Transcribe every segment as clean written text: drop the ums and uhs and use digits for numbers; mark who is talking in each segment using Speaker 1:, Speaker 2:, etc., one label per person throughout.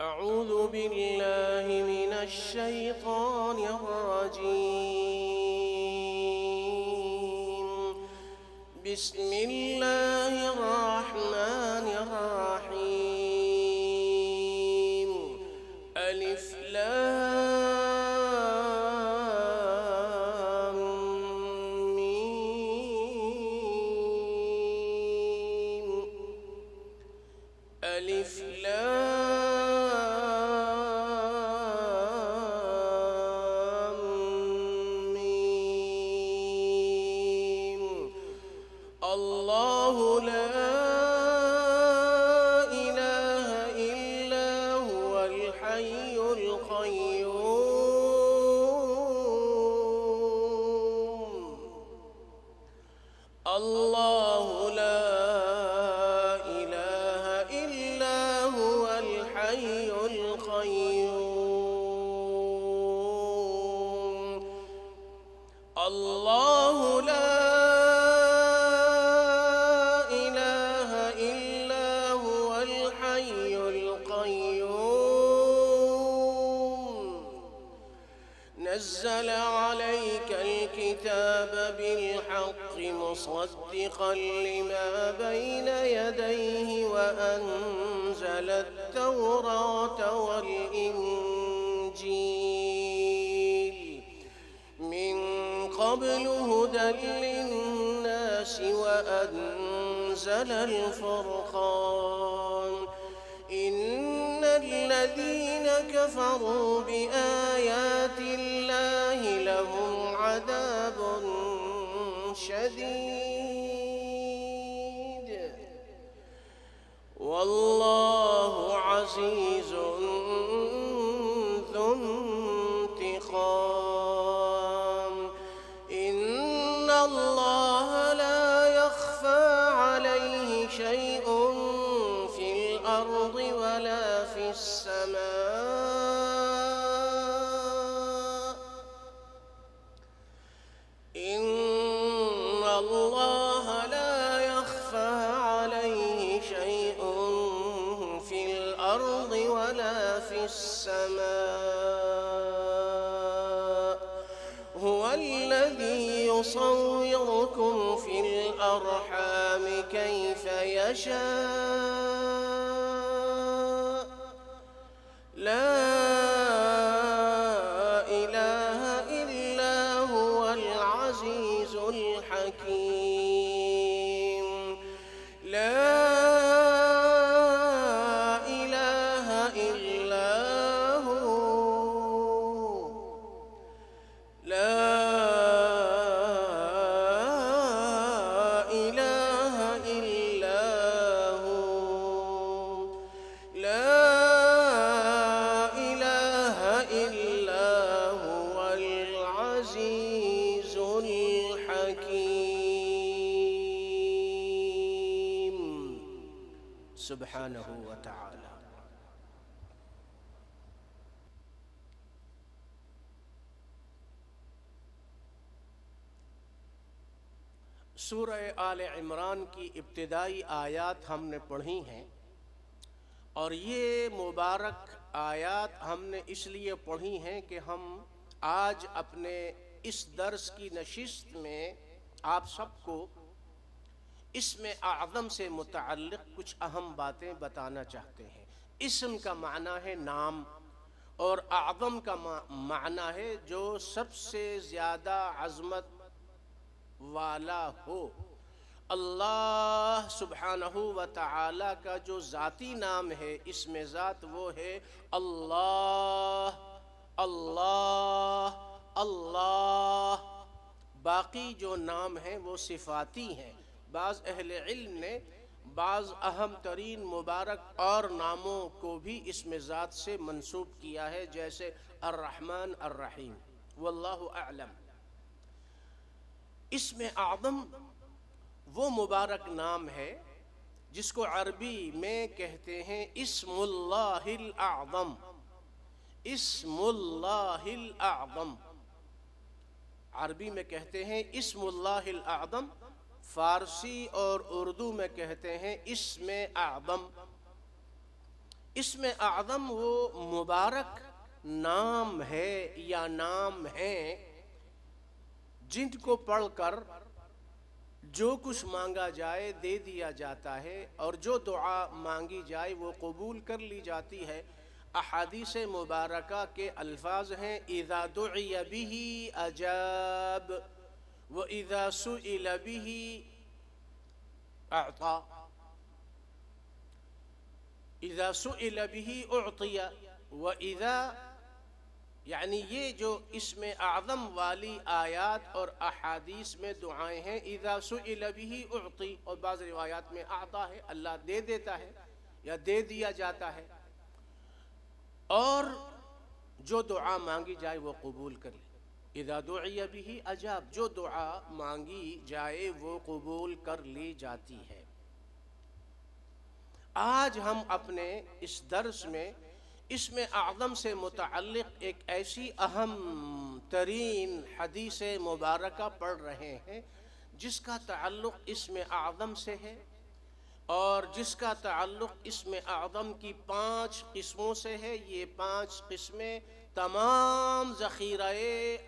Speaker 1: أعوذ بالله من الشيطان الرجيم. بسم الله الرحمن الرحيم. ألف لام ميم. ألف لام ميم. الله لا إله إلا هو الحي القيوم. الله لا إله إلا هو الحي القيوم. الله لا إله إلا هو الحي القيوم. نزل عليك الكتاب بالحق مصدقا لما بين يديه وأنزل التوراة والإنجيل من قبل هدى للناس وأنزل الفرقان. إن الذين كفروا بآيات الله لهم عذاب شديد والله عزيز ذو انتقام. إن الله لا يخفى عليه شيء في الأرض ولا في السماء. إن الله لا يخفى عليه شيء في الأرض ولا في السماء. هو الذي يصوركم في الأرحام كيف يشاء. لا إله إلا هو العزيز الحكيم. لا إله إلا هو. لا إله إلا هو. لا إله إلا هو العزيز الحكيم. سبحانه وتعالى. سورہ آل عمران کی ابتدائی آیات ہم نے پڑھی ہیں، اور یہ مبارک آیات ہم نے اس لیے پڑھی ہیں کہ ہم آج اپنے اس درس کی نشست میں آپ سب کو اسم اعظم سے متعلق کچھ اہم باتیں بتانا چاہتے ہیں۔ اسم کا معنی ہے نام، اور اعظم کا معنی ہے جو سب سے زیادہ عظمت والا ہو۔ اللہ سبحانہ و تعالی کا جو ذاتی نام ہے، اسم ذات، وہ ہے اللہ اللہ اللہ۔ باقی جو نام ہیں وہ صفاتی ہیں۔ بعض اہل علم نے بعض اہم ترین مبارک اور ناموں کو بھی اسم ذات سے منسوب کیا ہے، جیسے الرحمن الرحیم، واللہ اعلم۔ اسم اعظم وہ مبارک نام ہے جس کو عربی میں کہتے ہیں اسم اللہ الاعظم۔ اسم اللہ الاعظم عربی میں کہتے ہیں اسم اللہ الاعظم، فارسی اور اردو میں کہتے ہیں اسم اعظم۔ اس میں اعظم وہ مبارک نام ہے یا نام ہیں جن کو پڑھ کر جو کچھ مانگا جائے دے دیا جاتا ہے، اور جو دعا مانگی جائے وہ قبول کر لی جاتی ہے۔ احادیث مبارکہ کے الفاظ ہیں اذا دعی بہ اجاب واذا سئل بہ اعطا، اذا سئل بہ اعطی واذا، یعنی یہ جو اس میں اعظم والی آیات اور احادیث میں دعائیں ہیں، اذا سئل بہ اعطی، اور بعض روایات میں اعطا ہے، اللہ دے دیتا ہے یا دے دیا جاتا ہے، اور جو دعا مانگی جائے وہ قبول کر لے۔ اذا دعی بہ اجاب، جو دعا مانگی جائے وہ قبول کر لی جاتی ہے۔ آج ہم اپنے اس درس میں اس میں اعظم سے متعلق ایک ایسی اہم ترین حدیث مبارکہ پڑھ رہے ہیں جس کا تعلق اس میں اعظم سے ہے، اور جس کا تعلق اس میں اعظم کی 5 قسموں سے ہے۔ یہ 5 قسمیں تمام ذخیرہ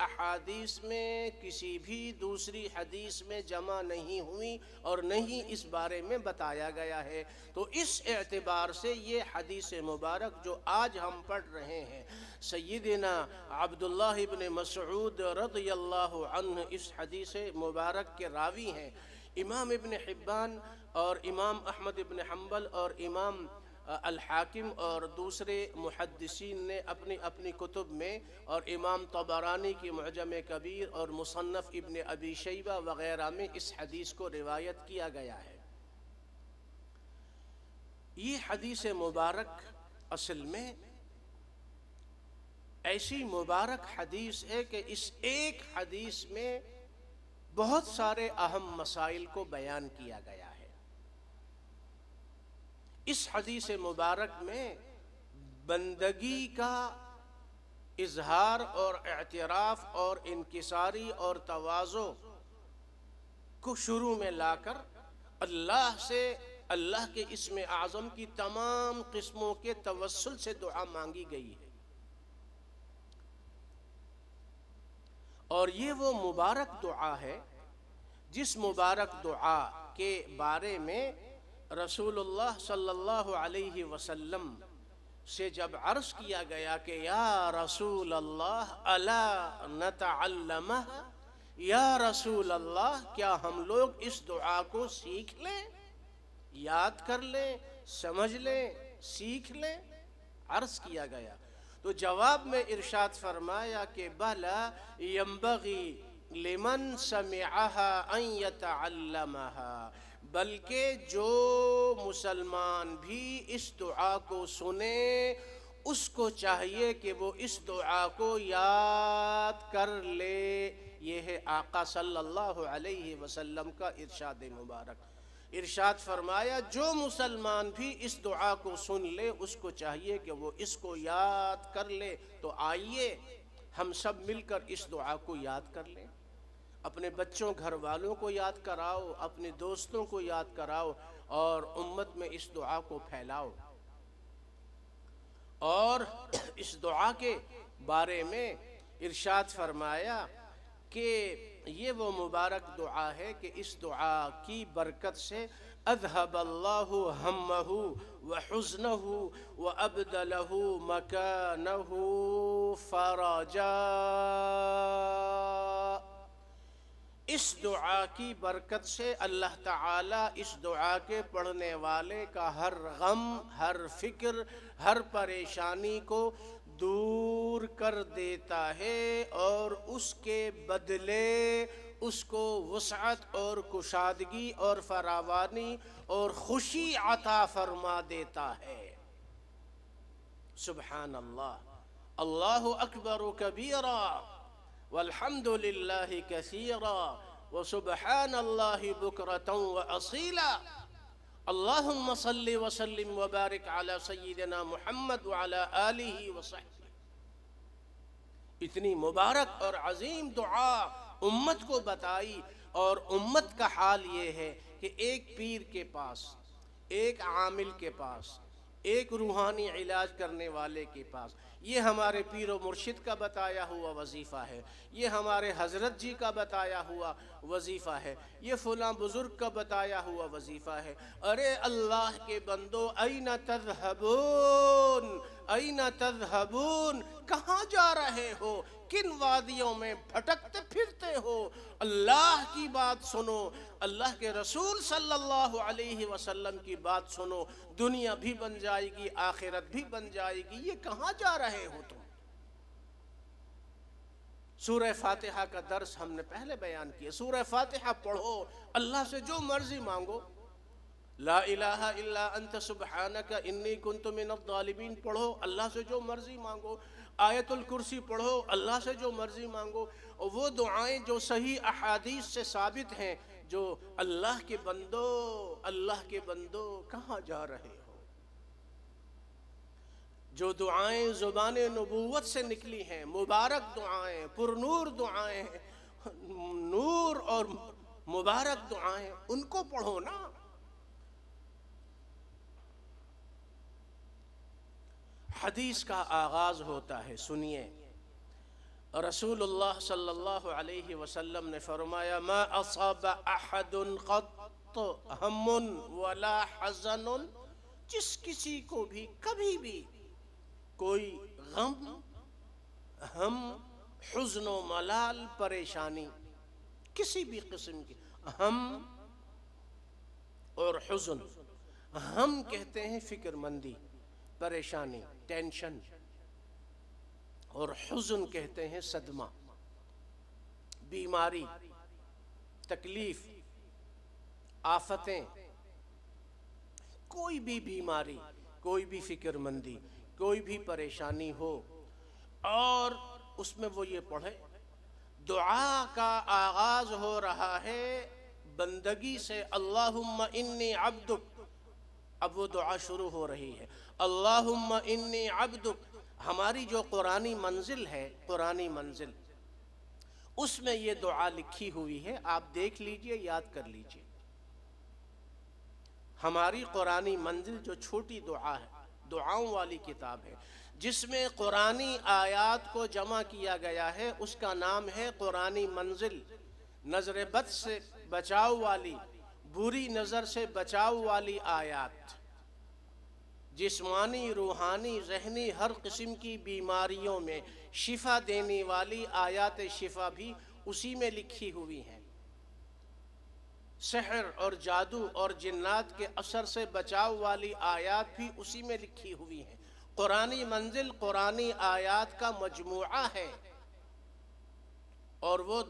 Speaker 1: احادیث میں کسی بھی دوسری حدیث میں جمع نہیں ہوئی اور نہیں اس بارے میں بتایا گیا ہے۔ تو اس اعتبار سے یہ حدیث مبارک جو آج ہم پڑھ رہے ہیں، سیدنا عبداللہ ابن مسعود رضی اللہ عنہ اس حدیث مبارک کے راوی ہیں۔ امام ابن حبان اور امام احمد ابن حنبل اور امام الحاکم اور دوسرے محدثین نے اپنی اپنی کتب میں، اور امام طبرانی کی معجم کبیر اور مصنف ابن ابی شیبہ وغیرہ میں اس حدیث کو روایت کیا گیا ہے۔ یہ حدیث مبارک اصل میں ایسی مبارک حدیث ہے کہ اس ایک حدیث میں بہت سارے اہم مسائل کو بیان کیا گیا ہے۔ اس حدیث مبارک میں بندگی کا اظہار اور اعتراف اور انکساری اور تواضع کو شروع میں لا کر اللہ سے، اللہ کے اسم اعظم کی تمام قسموں کے توسل سے دعا مانگی گئی ہے۔ اور یہ وہ مبارک دعا ہے جس مبارک دعا کے بارے میں رسول اللہ صلی اللہ علیہ وسلم سے جب عرض کیا گیا کہ یا رسول اللہ الا نتعلمہ، یا رسول اللہ کیا ہم لوگ اس دعا کو سیکھ لیں، یاد کر لیں، سمجھ لیں، سیکھ لیں؟ عرض کیا گیا تو جواب میں ارشاد فرمایا کہ بلا ینبغی لمن سمعها ان يتعلمها، بلکہ جو مسلمان بھی اس دعا کو سنے اس کو چاہیے کہ وہ اس دعا کو یاد کر لے۔ یہ ہے آقا صلی اللہ علیہ وسلم کا ارشاد مبارک۔ ارشاد فرمایا جو مسلمان بھی اس دعا کو سن لے اس کو چاہیے کہ وہ اس کو یاد کر لے۔ تو آئیے ہم سب مل کر اس دعا کو یاد کر لیں، اپنے بچوں گھر والوں کو یاد کراؤ، اپنے دوستوں کو یاد کراؤ، اور امت میں اس دعا کو پھیلاؤ۔ اور اس دعا کے بارے میں ارشاد فرمایا کہ یہ وہ مبارک دعا ہے کہ اس دعا کی برکت سے اذهب اللہ ہمہ وحزنہ وابدلہ مکانہ فرجا۔ اس دعا کی برکت سے اللہ تعالیٰ اس دعا کے پڑھنے والے کا ہر غم، ہر فکر، ہر پریشانی کو دور کر دیتا ہے، اور اس کے بدلے اس کو وسعت اور کشادگی اور فراوانی اور خوشی عطا فرما دیتا ہے۔ سبحان اللہ، اللہ اکبر کبیرا والحمد للہ کثیرا وسبحان اللہ بکرۃ واصیلا۔ اللہم صلی وسلم وبارک علی سیدنا محمد وعلی آلہ وصحبہ۔ اتنی مبارک اور عظیم دعا امت کو بتائی، اور امت کا حال یہ ہے کہ ایک پیر کے پاس، ایک عامل کے پاس، ایک روحانی علاج کرنے والے کے پاس۔ یہ ہمارے پیر و مرشد کا بتایا ہوا وظیفہ ہے، یہ ہمارے حضرت جی کا بتایا ہوا وظیفہ ہے، یہ فلاں بزرگ کا بتایا ہوا وظیفہ ہے۔ ارے اللہ کے بندو، این تذہبون، این تذہبون، کہاں جا رہے ہو؟ کن وادیوں میں بھٹکتے پھرتے ہو؟ اللہ کی بات سنو، اللہ کے رسول صلی اللہ علیہ وسلم کی بات سنو، دنیا بھی بن جائے گی، آخرت بھی بن جائے گی۔ یہ کہاں جا رہے ہو تم؟ سورہ فاتحہ کا درس ہم نے پہلے بیان کیا۔ سورہ فاتحہ پڑھو، اللہ سے جو مرضی مانگو، لا الہ الا انت سبحانک انی کنت من الظالمین پڑھو، اللہ سے جو مرضی مانگو، آیت الکرسی پڑھو، اللہ سے جو مرضی مانگو، اور وہ دعائیں جو صحیح احادیث سے ثابت ہیں، جو اللہ کے بندو کہاں جا رہے ہو؟ جو دعائیں زبان نبوت سے نکلی ہیں، مبارک دعائیں، پر نور دعائیں، نور اور مبارک دعائیں، ان کو پڑھو نا۔ حدیث کا آغاز ہوتا ہے، سنیے، رسول اللہ صلی اللہ علیہ وسلم نے فرمایا، ما اصاب احد قط ہم ولا حزن، جس کسی کو بھی کبھی بھی کوئی غم، ہم، حزن و ملال، پریشانی، کسی بھی قسم کی، ہم اور حزن، ہم کہتے ہیں فکر مندی، پریشانی، ٹینشن، اور حزن کہتے ہیں صدمہ، بیماری، تکلیف، آفتیں، کوئی بھی بیماری، کوئی بھی فکر مندی، کوئی بھی پریشانی ہو، اور اس میں وہ یہ پڑھے۔ دعا کا آغاز ہو رہا ہے بندگی سے، اللہم انی عبدک، اب وہ دعا شروع ہو رہی ہے، اللہم انی عبدک۔ ہماری جو قرآنی منزل ہے، قرآنی منزل، اس میں یہ دعا لکھی ہوئی ہے، آپ دیکھ لیجئے، یاد کر لیجئے۔ ہماری قرآنی منزل جو چھوٹی دعا ہے، دعاؤں والی کتاب ہے، جس میں قرآنی آیات کو جمع کیا گیا ہے، اس کا نام ہے قرآنی منزل۔ نظر بد سے بچاؤ والی، بری نظر سے بچاؤ والی آیات، جسمانی، روحانی، ذہنی، ہر قسم کی بیماریوں میں شفا دینے والی آیات شفا بھی اسی میں لکھی ہوئی ہیں۔ سحر اور جادو اور جنات کے اثر سے بچاؤ والی آیات بھی اسی میں لکھی ہوئی ہیں۔ قرآنی منزل قرآنی آیات کا مجموعہ ہے، اور وہ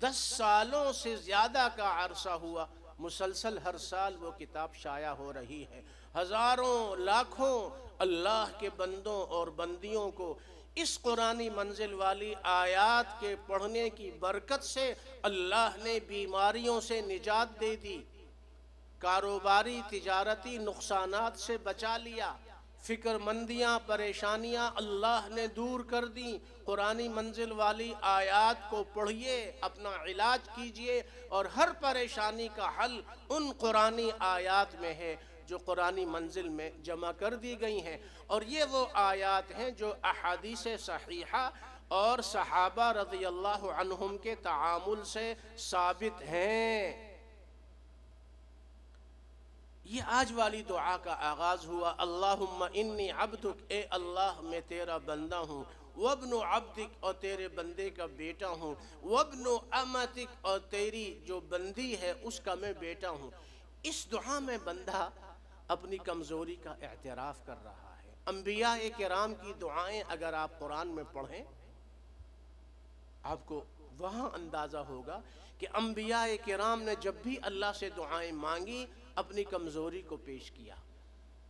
Speaker 1: 10 سالوں سے زیادہ کا عرصہ ہوا مسلسل ہر سال وہ کتاب شائع ہو رہی ہے۔ ہزاروں، لاکھوں اللہ کے بندوں اور بندیوں کو اس قرآنی منزل والی آیات کے پڑھنے کی برکت سے اللہ نے بیماریوں سے نجات دے دی، کاروباری تجارتی نقصانات سے بچا لیا، فکر مندیاں، پریشانیاں اللہ نے دور کر دیں۔ قرآنی منزل والی آیات کو پڑھیے، اپنا علاج کیجئے، اور ہر پریشانی کا حل ان قرآنی آیات میں ہے جو قرآنی منزل میں جمع کر دی گئی ہیں۔ اور یہ وہ آیات ہیں جو احادیث صحیحہ اور صحابہ رضی اللہ عنہم کے تعامل سے ثابت ہیں۔ یہ آج والی دعا کا آغاز ہوا، اللہم انی عبدک، اے اللہ میں تیرا بندہ ہوں، وابن عبدک، اور تیرے بندے کا بیٹا ہوں، وابن امتک، اور تیری جو بندی ہے اس کا میں بیٹا ہوں۔ اس دعا میں بندہ اپنی کمزوری کا اعتراف کر رہا ہے۔ انبیاء کرام کی دعائیں اگر آپ قرآن میں پڑھیں، آپ کو وہاں اندازہ ہوگا کہ انبیاء کرام نے جب بھی اللہ سے دعائیں مانگی، اپنی کمزوری کو پیش کیا۔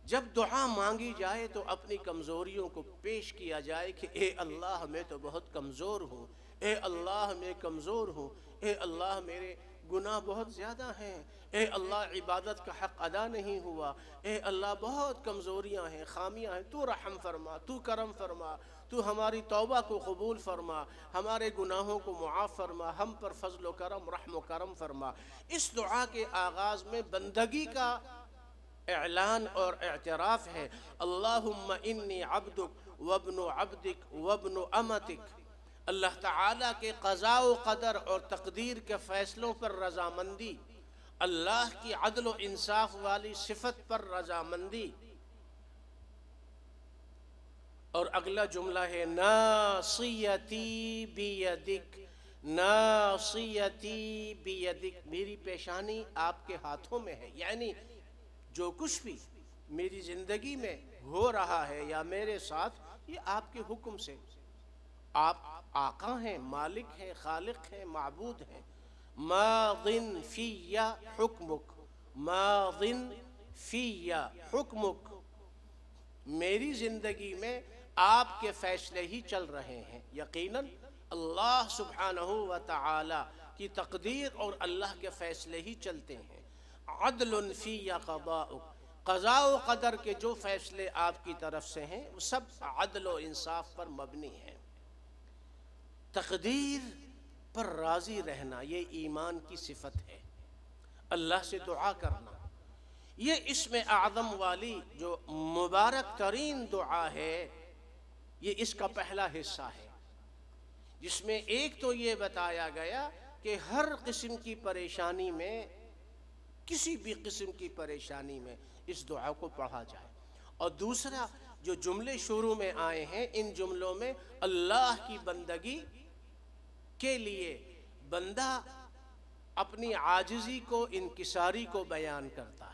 Speaker 1: جب دعا مانگی جائے تو اپنی کمزوریوں کو پیش کیا جائے کہ اے اللہ میں تو بہت کمزور ہوں، اے اللہ میں کمزور ہوں، اے اللہ میرے گناہ بہت زیادہ ہیں، اے اللہ عبادت کا حق ادا نہیں ہوا، اے اللہ بہت کمزوریاں ہیں، خامیاں ہیں، تو رحم فرما، تو کرم فرما، تو ہماری توبہ کو قبول فرما، ہمارے گناہوں کو معاف فرما، ہم پر فضل و کرم، رحم و کرم فرما۔ اس دعا کے آغاز میں بندگی کا اعلان اور اعتراف ہے، اللہم انی عبدک وابن عبدک وابن امتک۔ اللہ تعالیٰ کے قضاء و قدر اور تقدیر کے فیصلوں پر رضامندی، اللہ کی عدل و انصاف والی صفت پر رضامندی۔ اور اگلا جملہ ہے ناصیتی بیدک، ناصیتی بیدک، میری پیشانی آپ کے ہاتھوں میں ہے، یعنی جو کچھ بھی میری زندگی میں ہو رہا ہے یا میرے ساتھ، یہ آپ کے حکم سے۔ آپ آقا ہیں، مالک ہیں، خالق ہیں، معبود ہیں۔ ماضٍ فی حکمک، ماضٍ فی حکمک، میری زندگی میں آپ کے فیصلے ہی چل رہے ہیں۔ یقیناً اللہ سبحانہ و تعالی کی تقدیر اور اللہ کے فیصلے ہی چلتے ہیں۔ عدل فی قضاؤک، قضاء و قدر کے جو فیصلے آپ کی طرف سے ہیں وہ سب عدل و انصاف پر مبنی ہیں۔ تقدیر پر راضی رہنا یہ ایمان کی صفت ہے۔ اللہ سے دعا کرنا، یہ اسم اعظم والی جو مبارک ترین دعا ہے، یہ اس کا پہلا حصہ ہے، جس میں ایک تو یہ بتایا گیا کہ ہر قسم کی پریشانی میں، کسی بھی قسم کی پریشانی میں اس دعا کو پڑھا جائے، اور دوسرا جو جملے شروع میں آئے ہیں ان جملوں میں اللہ کی بندگی کے لیے بندہ اپنی عاجزی کو، انکساری کو بیان کرتا